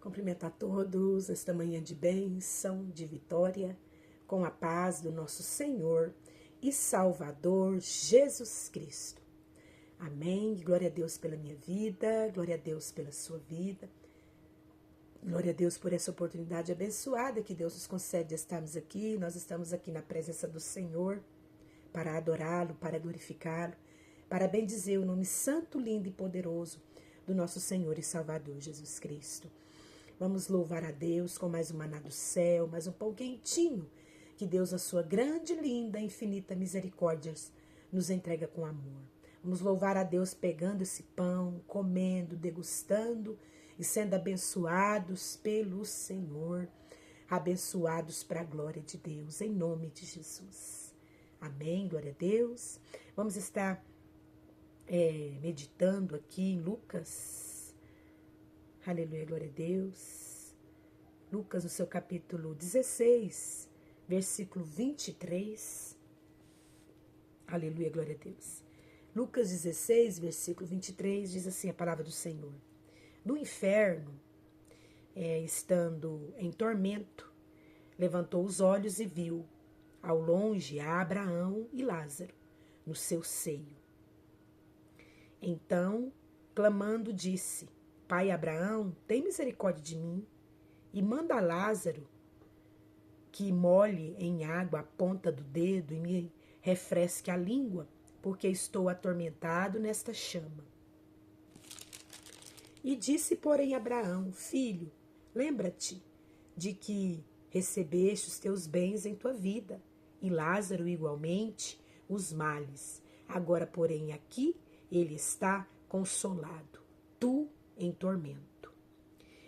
Cumprimento a todos esta manhã de bênção, de vitória, com a paz do nosso Senhor e Salvador Jesus Cristo. Amém. Glória a Deus pela minha vida, glória a Deus pela sua vida. Glória a Deus por essa oportunidade abençoada que Deus nos concede de estarmos aqui. Nós estamos aqui na presença do Senhor para adorá-lo, para glorificá-lo, para bendizer o nome santo, lindo e poderoso do nosso Senhor e Salvador Jesus Cristo. Vamos louvar a Deus com mais um maná do céu, mais um pão quentinho que Deus, na sua grande, linda, infinita misericórdia, nos entrega com amor. Vamos louvar a Deus pegando esse pão, comendo, degustando e sendo abençoados pelo Senhor, abençoados para a glória de Deus, em nome de Jesus. Amém, glória a Deus. Vamos estar meditando aqui em Lucas. Aleluia, glória a Deus. Lucas, no seu capítulo 16, versículo 23. Aleluia, glória a Deus. Lucas 16, versículo 23, diz assim a palavra do Senhor. No inferno, estando em tormento, levantou os olhos e viu, ao longe, a Abraão e Lázaro, no seu seio. Então, clamando, disse: Pai Abraão, tem misericórdia de mim e manda a Lázaro que molhe em água a ponta do dedo e me refresque a língua, porque estou atormentado nesta chama. E disse, porém, Abraão: Filho, lembra-te de que recebeste os teus bens em tua vida, e Lázaro igualmente os males. Agora, porém, aqui ele está consolado, tu em tormento.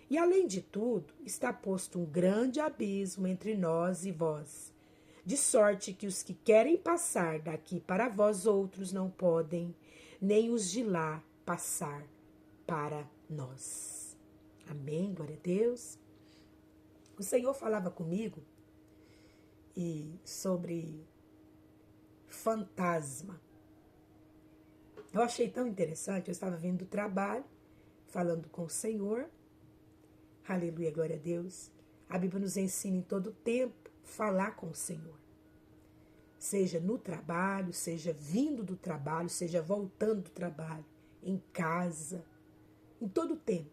E além de tudo, está posto um grande abismo entre nós e vós, de sorte que os que querem passar daqui para vós outros não podem, nem os de lá passar para nós. Amém, glória a Deus. O Senhor falava comigo sobre fantasma. Eu achei tão interessante, eu estava vindo do trabalho, falando com o Senhor, aleluia, glória a Deus. A Bíblia nos ensina em todo tempo falar com o Senhor. Seja no trabalho, seja vindo do trabalho, seja voltando do trabalho, em casa, em todo tempo.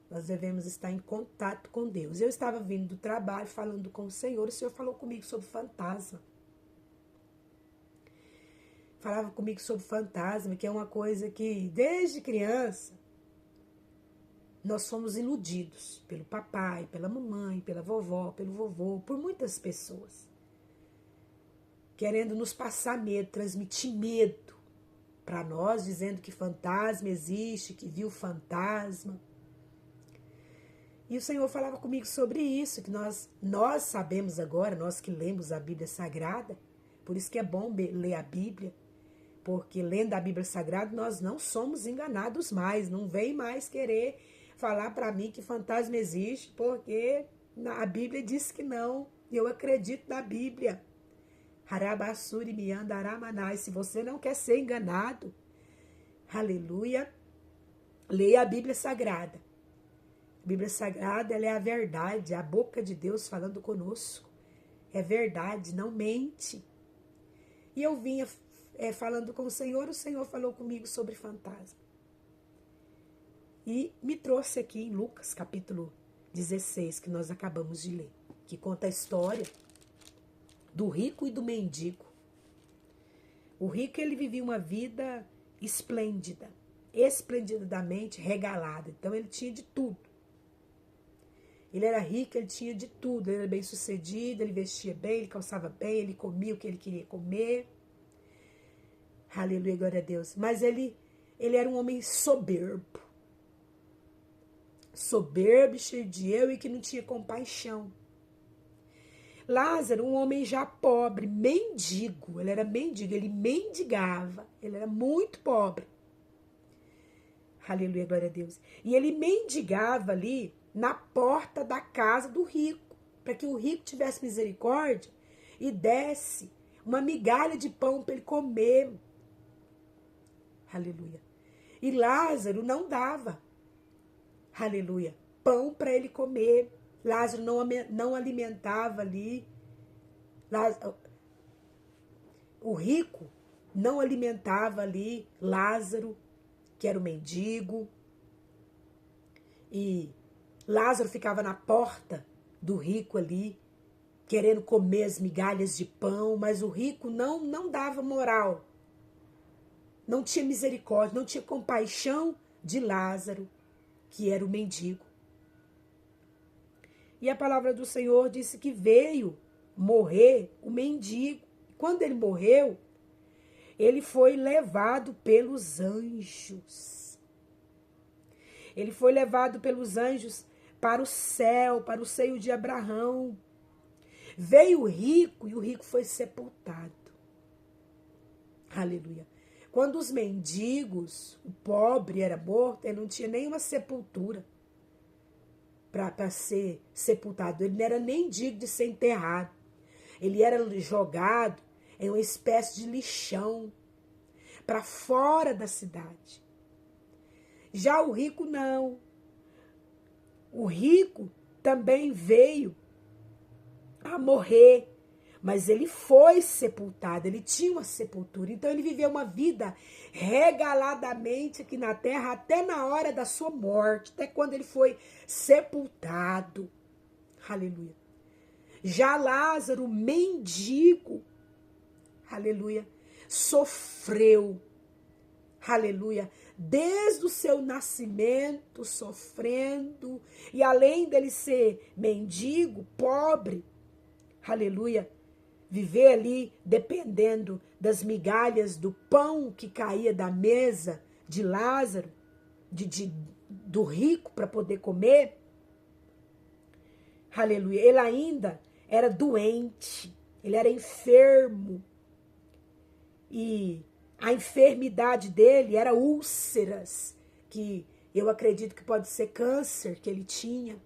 Nós devemos estar em contato com Deus. Eu estava vindo do trabalho, falando com o Senhor falou comigo sobre fantasma. Falava comigo sobre fantasma, que é uma coisa que, desde criança, nós somos iludidos pelo papai, pela mamãe, pela vovó, pelo vovô, por muitas pessoas. Querendo nos passar medo, transmitir medo para nós, dizendo que fantasma existe, que viu fantasma. E o Senhor falava comigo sobre isso, que nós sabemos agora, nós que lemos a Bíblia Sagrada, por isso que é bom ler a Bíblia, porque lendo a Bíblia Sagrada nós não somos enganados mais, não vem mais querer falar para mim que fantasma existe, porque a Bíblia diz que não, e eu acredito na Bíblia. Harabassuri mianda aramanai. Se você não quer ser enganado, aleluia, leia a Bíblia Sagrada. A Bíblia Sagrada, ela é a verdade, a boca de Deus falando conosco. É verdade, não mente. E eu vinha falando com o Senhor falou comigo sobre fantasma. E me trouxe aqui em Lucas, capítulo 16, que nós acabamos de ler, que conta a história do rico e do mendigo. O rico, ele vivia uma vida esplêndida, esplendidamente regalada. Então, ele tinha de tudo. Ele era rico, ele tinha de tudo. Ele era bem sucedido, ele vestia bem, ele calçava bem, ele comia o que ele queria comer. Aleluia, glória a Deus. Mas ele era um homem soberbo. Soberbo, cheio de eu e que não tinha compaixão. Lázaro, um homem já pobre, mendigo. Ele era mendigo, ele mendigava. Ele era muito pobre. Aleluia, glória a Deus. E ele mendigava ali na porta da casa do rico, para que o rico tivesse misericórdia e desse uma migalha de pão para ele comer. Aleluia. E Lázaro não dava. Aleluia. pão para ele comer. Lázaro não alimentava ali. O rico não alimentava ali Lázaro, que era o mendigo. E Lázaro ficava na porta do rico ali, querendo comer as migalhas de pão, mas o rico não dava moral. Não tinha misericórdia, não tinha compaixão de Lázaro, que era o mendigo. E a palavra do Senhor disse que veio morrer o mendigo. Quando ele morreu, ele foi levado pelos anjos. Ele foi levado pelos anjos para o céu, para o seio de Abraão. Veio o rico e o rico foi sepultado. Aleluia. Quando os mendigos, o pobre era morto, ele não tinha nenhuma sepultura para ser sepultado. Ele não era nem digno de ser enterrado. Ele era jogado em uma espécie de lixão para fora da cidade. Já o rico não. O rico também veio a morrer, mas ele foi sepultado, ele tinha uma sepultura. Então ele viveu uma vida regaladamente aqui na terra até na hora da sua morte, até quando ele foi sepultado. Aleluia. Já Lázaro, mendigo, aleluia, sofreu, aleluia, desde o seu nascimento sofrendo, e além dele ser mendigo, pobre, aleluia, viver ali dependendo das migalhas do pão que caía da mesa de Lázaro, do rico para poder comer, aleluia, ele ainda era doente, ele era enfermo, e a enfermidade dele era úlceras, que eu acredito que pode ser câncer que ele tinha,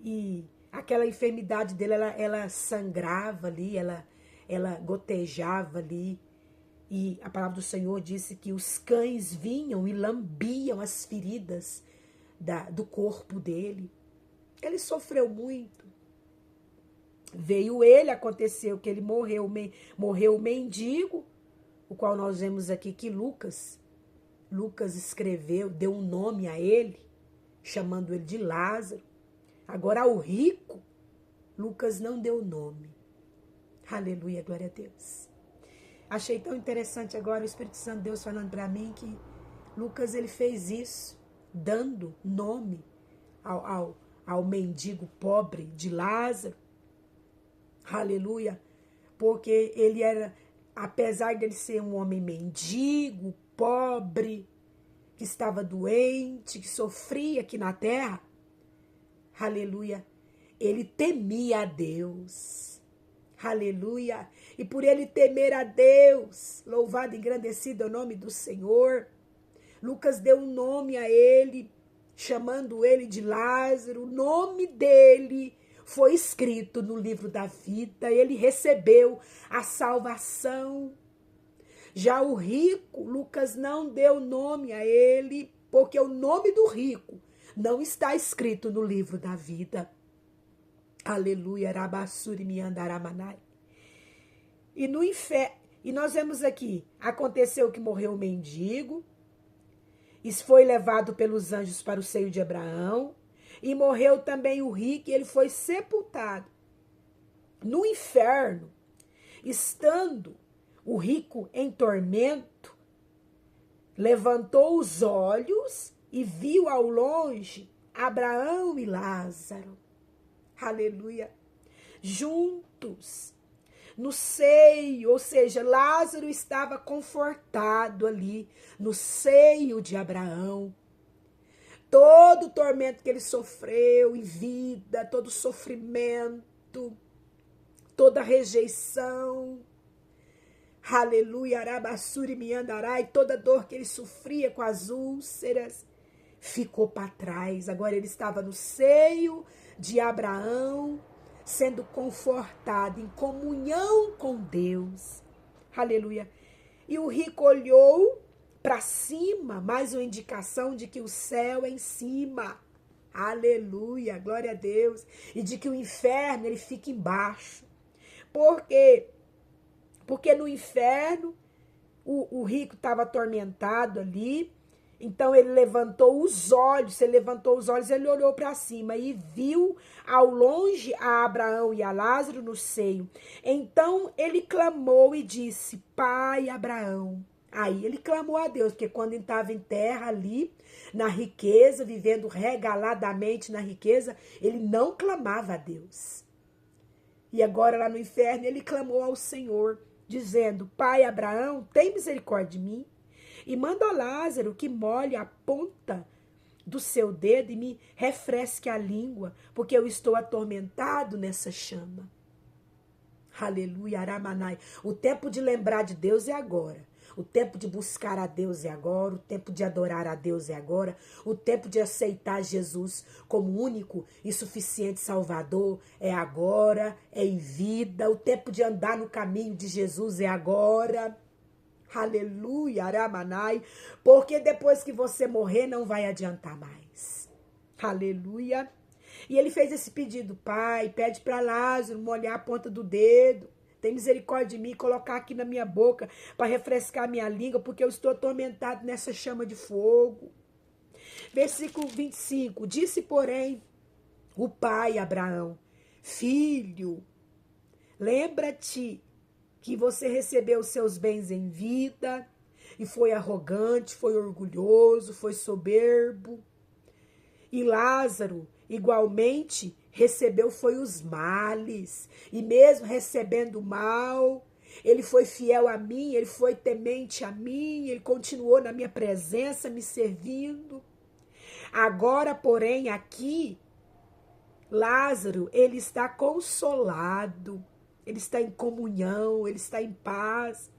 e aquela enfermidade dele, ela sangrava ali, ela gotejava ali, e a palavra do Senhor disse que os cães vinham e lambiam as feridas do corpo dele. Ele sofreu muito. Veio ele, aconteceu que ele morreu o mendigo, o qual nós vemos aqui que Lucas escreveu, deu um nome a ele, chamando ele de Lázaro. Agora ao rico, Lucas não deu nome. Aleluia, glória a Deus. Achei tão interessante agora o Espírito Santo de Deus falando para mim que Lucas ele fez isso, dando nome ao mendigo pobre de Lázaro. Aleluia, porque ele era, apesar de ele ser um homem mendigo, pobre, que estava doente, que sofria aqui na terra, aleluia, ele temia a Deus, aleluia, e por ele temer a Deus, louvado e engrandecido é o nome do Senhor, Lucas deu um nome a ele, chamando ele de Lázaro, o nome dele foi escrito no livro da vida, ele recebeu a salvação. Já o rico, Lucas não deu nome a ele, porque o nome do rico não está escrito no livro da vida. Aleluia, Rabassuri Miandaramanai. E no inferno, e nós vemos aqui, aconteceu que morreu o mendigo, e foi levado pelos anjos para o seio de Abraão, e morreu também o rico, e ele foi sepultado. No inferno, estando o rico em tormento, levantou os olhos e viu ao longe Abraão e Lázaro. Aleluia. Juntos, no seio, ou seja, Lázaro estava confortado ali, no seio de Abraão. Todo o tormento que ele sofreu em vida, todo o sofrimento, toda a rejeição, aleluia, arabassuri miandarai, toda a dor que ele sofria com as úlceras, ficou para trás. Agora ele estava no seio de Abraão, sendo confortado em comunhão com Deus, aleluia. E o rico olhou para cima, mais uma indicação de que o céu é em cima, Aleluia, glória a Deus. E de que o inferno ele fica embaixo. Por quê? Porque no inferno o rico estava atormentado ali. Então ele levantou os olhos, ele olhou para cima e viu ao longe a Abraão e a Lázaro no seio. Então ele clamou e disse: Pai Abraão. Aí ele clamou a Deus, porque quando ele estava em terra ali, na riqueza, vivendo regaladamente na riqueza, ele não clamava a Deus. E agora lá no inferno ele clamou ao Senhor, dizendo: Pai Abraão, tem misericórdia de mim e manda ao Lázaro que molhe a ponta do seu dedo e me refresque a língua, porque eu estou atormentado nessa chama. Aleluia, Aramanai. O tempo de lembrar de Deus é agora. O tempo de buscar a Deus é agora, o tempo de adorar a Deus é agora, o tempo de aceitar Jesus como único e suficiente Salvador é agora, é em vida, o tempo de andar no caminho de Jesus é agora. Aleluia, Aramanai, porque depois que você morrer não vai adiantar mais. Aleluia. E ele fez esse pedido: Pai, pede para Lázaro molhar a ponta do dedo. Tem misericórdia de mim, colocar aqui na minha boca para refrescar minha língua, porque eu estou atormentado nessa chama de fogo. Versículo 25. Disse, porém, o pai Abraão: Filho, lembra-te que você recebeu os seus bens em vida e foi arrogante, foi orgulhoso, foi soberbo. E Lázaro, igualmente, recebeu foi os males, e mesmo recebendo mal, ele foi fiel a mim, ele foi temente a mim, ele continuou na minha presença, me servindo. Agora, porém, aqui, Lázaro, ele está consolado, ele está em comunhão, ele está em paz,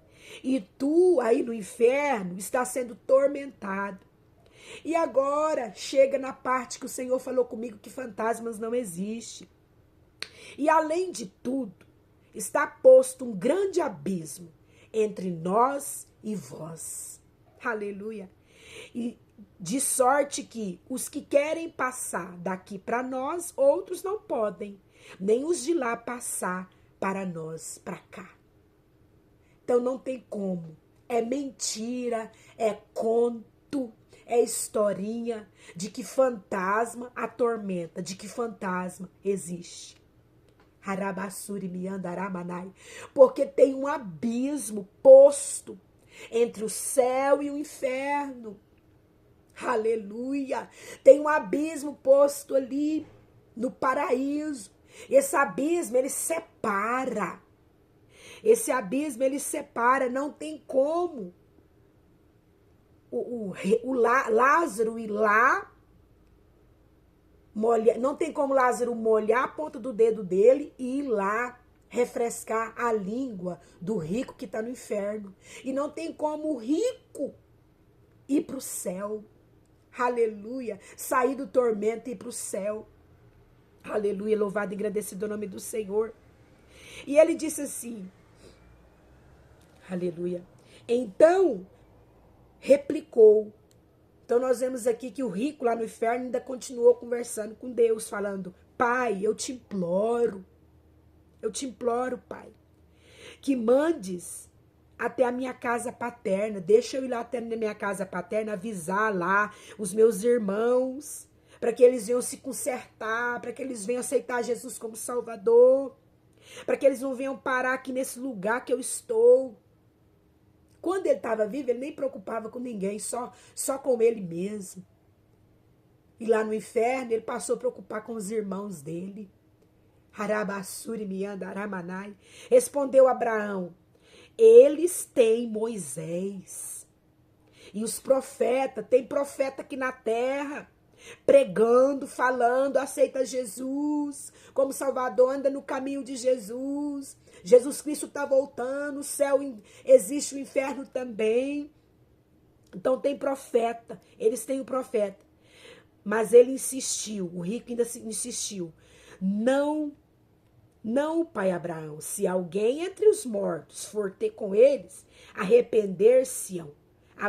e tu, aí no inferno, está sendo tormentado. E agora chega na parte que o Senhor falou comigo que fantasmas não existem. E além de tudo, está posto um grande abismo entre nós e vós. Aleluia. E de sorte que os que querem passar daqui para nós, outros não podem, nem os de lá passar para nós, para cá. Então não tem como. É mentira, é conto, é historinha de que fantasma atormenta, de que fantasma existe. Harabassuri miandaramanai. Porque tem um abismo posto entre o céu e o inferno. Aleluia. Tem um abismo posto ali no paraíso. Esse abismo, ele separa. Esse abismo, ele separa. Não tem como Lázaro ir lá, não tem como Lázaro molhar a ponta do dedo dele e ir lá refrescar a língua do rico que está no inferno. E não tem como o rico ir para o céu. Aleluia. Sair do tormento e ir para o céu. Aleluia. Louvado e agradecido o nome do Senhor. E ele disse assim, aleluia. Então replicou. Então nós vemos aqui que o rico lá no inferno ainda continuou conversando com Deus, falando: Pai, eu te imploro, Pai, que mandes até a minha casa paterna, deixa eu ir lá até a minha casa paterna, avisar lá os meus irmãos, para que eles venham se consertar, para que eles venham aceitar Jesus como Salvador, para que eles não venham parar aqui nesse lugar que eu estou. Quando ele estava vivo, ele nem preocupava com ninguém, só com ele mesmo. E lá no inferno, ele passou a preocupar com os irmãos dele. Harabassuri mianda aramanai. Respondeu Abraão: eles têm Moisés. E os profetas, tem profeta aqui na terra, pregando, falando, aceita Jesus como Salvador, anda no caminho de Jesus. Jesus Cristo está voltando, o céu existe, o inferno também. Então tem profeta, eles têm o profeta. Mas ele insistiu, o rico ainda insistiu. Não, pai Abraão, se alguém entre os mortos for ter com eles, arrepender-se-ão.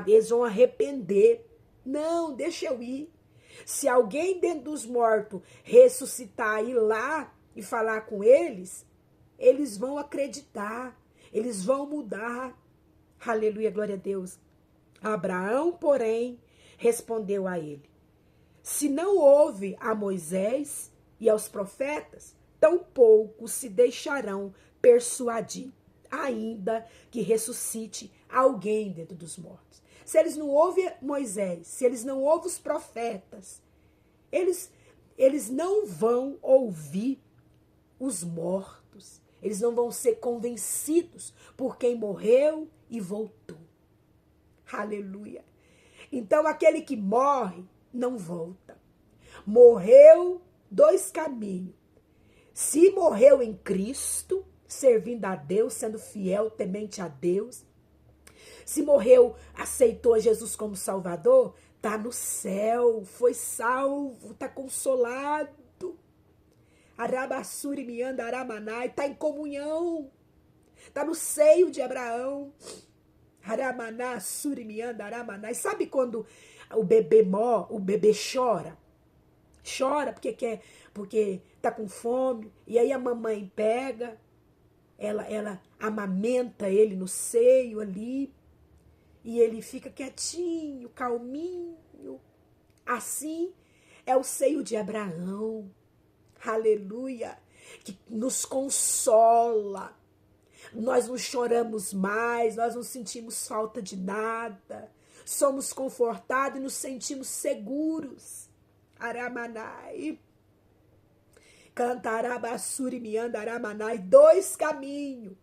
Eles vão arrepender. Não, deixa eu ir. Se alguém dentro dos mortos ressuscitar, ir lá e falar com eles, eles vão acreditar, eles vão mudar. Aleluia, glória a Deus. Abraão, porém, respondeu a ele: se não houve a Moisés e aos profetas, tampouco se deixarão persuadir, ainda que ressuscite alguém dentro dos mortos. Se eles não ouvem Moisés, se eles não ouvem os profetas, eles não vão ouvir os mortos. Eles não vão ser convencidos por quem morreu e voltou. Aleluia. Então, aquele que morre não volta. Morreu, dois caminhos. Se morreu em Cristo, servindo a Deus, sendo fiel, temente a Deus. Se morreu, aceitou Jesus como Salvador, tá no céu, foi salvo, tá consolado. Arabassuri mianda aramanai, tá em comunhão, tá no seio de Abraão. Aramaná, suri mianda aramanai. Sabe quando o bebê chora? Chora porque tá com fome, e aí a mamãe pega, ela amamenta ele no seio ali, e ele fica quietinho, calminho. Assim é o seio de Abraão. Aleluia, que nos consola. Nós não choramos mais, nós não sentimos falta de nada. Somos confortados e nos sentimos seguros. Aramanai. Cantarabassuri mianda aramanai. Dois caminhos.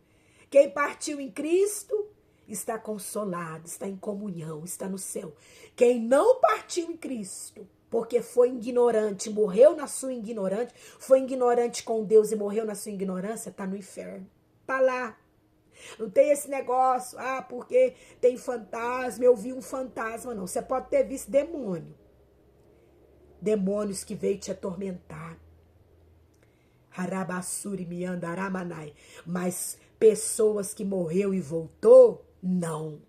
Quem partiu em Cristo está consolado, está em comunhão, está no céu. Quem não partiu em Cristo, porque foi ignorante, morreu na sua ignorância, foi ignorante com Deus e morreu na sua ignorância, está no inferno. Está lá. Não tem esse negócio, porque tem fantasma, eu vi um fantasma, não. Você pode ter visto demônio. Demônios que veio te atormentar. Harabassuri mianda aramanai. Mas pessoas que morreu e voltou, não.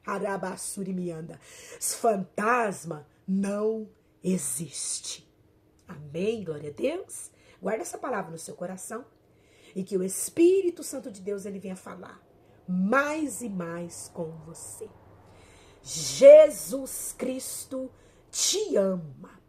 Harabassuri mianda. Fantasma não existe. Amém, glória a Deus. Guarda essa palavra no seu coração e que o Espírito Santo de Deus ele venha falar mais e mais com você. Jesus Cristo te ama.